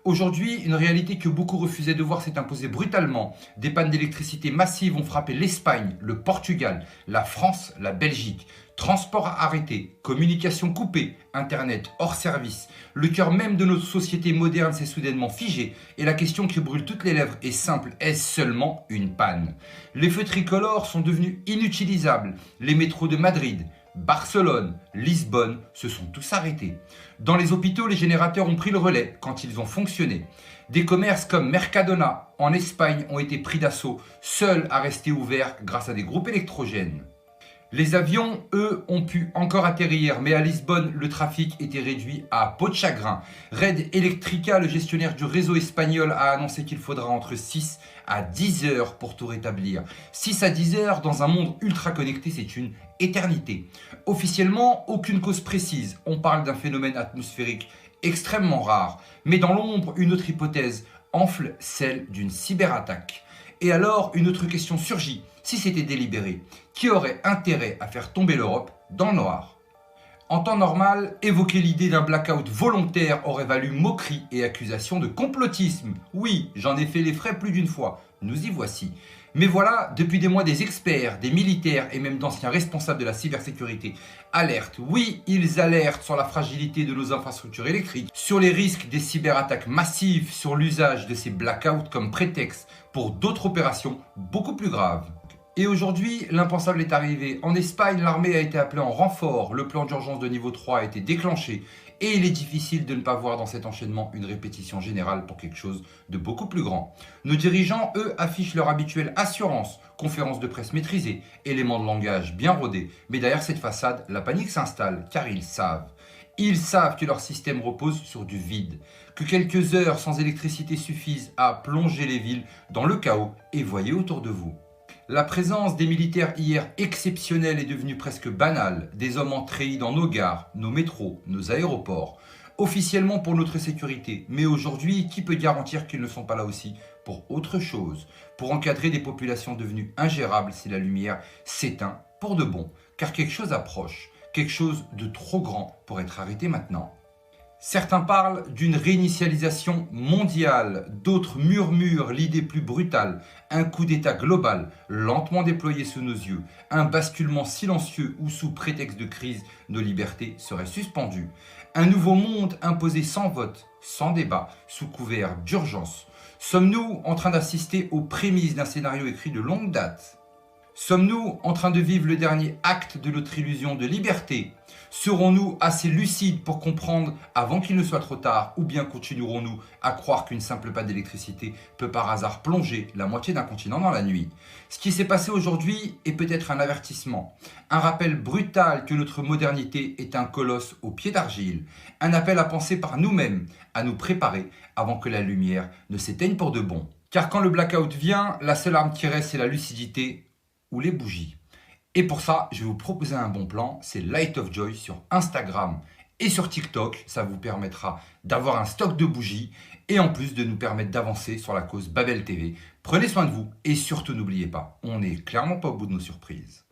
Aujourd'hui, une réalité que beaucoup refusaient de voir s'est imposée brutalement. Des pannes d'électricité massives ont frappé l'Espagne, le Portugal, la France, la Belgique. Transport arrêté, communication coupée, Internet hors service. Le cœur même de notre société moderne s'est soudainement figé et la question qui brûle toutes les lèvres est simple, est-ce seulement une panne? Les feux tricolores sont devenus inutilisables. Les métros de Madrid, Barcelone, Lisbonne se sont tous arrêtés. Dans les hôpitaux, les générateurs ont pris le relais quand ils ont fonctionné. Des commerces comme Mercadona en Espagne ont été pris d'assaut, seuls à rester ouverts grâce à des groupes électrogènes. Les avions, eux, ont pu encore atterrir, mais à Lisbonne, le trafic était réduit à peau de chagrin. Red Eléctrica, le gestionnaire du réseau espagnol, a annoncé qu'il faudra entre 6 à 10 heures pour tout rétablir. 6 à 10 heures dans un monde ultra connecté, c'est une éternité. Officiellement, aucune cause précise. On parle d'un phénomène atmosphérique extrêmement rare. Mais dans l'ombre, une autre hypothèse enfle, celle d'une cyberattaque. Et alors, une autre question surgit. Si c'était délibéré, qui aurait intérêt à faire tomber l'Europe dans le noir? En temps normal, évoquer l'idée d'un blackout volontaire aurait valu moquerie et accusation de complotisme. Oui, j'en ai fait les frais plus d'une fois, nous y voici. Mais voilà, depuis des mois, des experts, des militaires et même d'anciens responsables de la cybersécurité alertent. Oui, ils alertent sur la fragilité de nos infrastructures électriques, sur les risques des cyberattaques massives, sur l'usage de ces blackouts comme prétexte pour d'autres opérations beaucoup plus graves. Et aujourd'hui, l'impensable est arrivé. En Espagne, l'armée a été appelée en renfort, le plan d'urgence de niveau 3 a été déclenché et il est difficile de ne pas voir dans cet enchaînement une répétition générale pour quelque chose de beaucoup plus grand. Nos dirigeants, eux, affichent leur habituelle assurance, conférences de presse maîtrisées, éléments de langage bien rodés. Mais derrière cette façade, la panique s'installe car ils savent. Ils savent que leur système repose sur du vide, que quelques heures sans électricité suffisent à plonger les villes dans le chaos et voyez autour de vous. La présence des militaires hier exceptionnelle est devenue presque banale. Des hommes entrés dans nos gares, nos métros, nos aéroports. Officiellement pour notre sécurité. Mais aujourd'hui, qui peut garantir qu'ils ne sont pas là aussi pour autre chose? Pour encadrer des populations devenues ingérables si la lumière s'éteint pour de bon. Car quelque chose approche. Quelque chose de trop grand pour être arrêté maintenant. Certains parlent d'une réinitialisation mondiale, d'autres murmurent l'idée plus brutale, un coup d'État global, lentement déployé sous nos yeux, un basculement silencieux où sous prétexte de crise, nos libertés seraient suspendues, un nouveau monde imposé sans vote, sans débat, sous couvert d'urgence. Sommes-nous en train d'assister aux prémices d'un scénario écrit de longue date ? Sommes-nous en train de vivre le dernier acte de notre illusion de liberté? Serons-nous assez lucides pour comprendre avant qu'il ne soit trop tard ou bien continuerons-nous à croire qu'une simple panne d'électricité peut par hasard plonger la moitié d'un continent dans la nuit? Ce qui s'est passé aujourd'hui est peut-être un avertissement, un rappel brutal que notre modernité est un colosse aux pieds d'argile, un appel à penser par nous-mêmes, à nous préparer avant que la lumière ne s'éteigne pour de bon. Car quand le blackout vient, la seule arme qui reste c'est la lucidité ou les bougies. Et pour ça, je vais vous proposer un bon plan, c'est Light of Joy sur Instagram et sur TikTok. Ça vous permettra d'avoir un stock de bougies et en plus de nous permettre d'avancer sur la cause Babel TV. Prenez soin de vous et surtout n'oubliez pas, on n'est clairement pas au bout de nos surprises.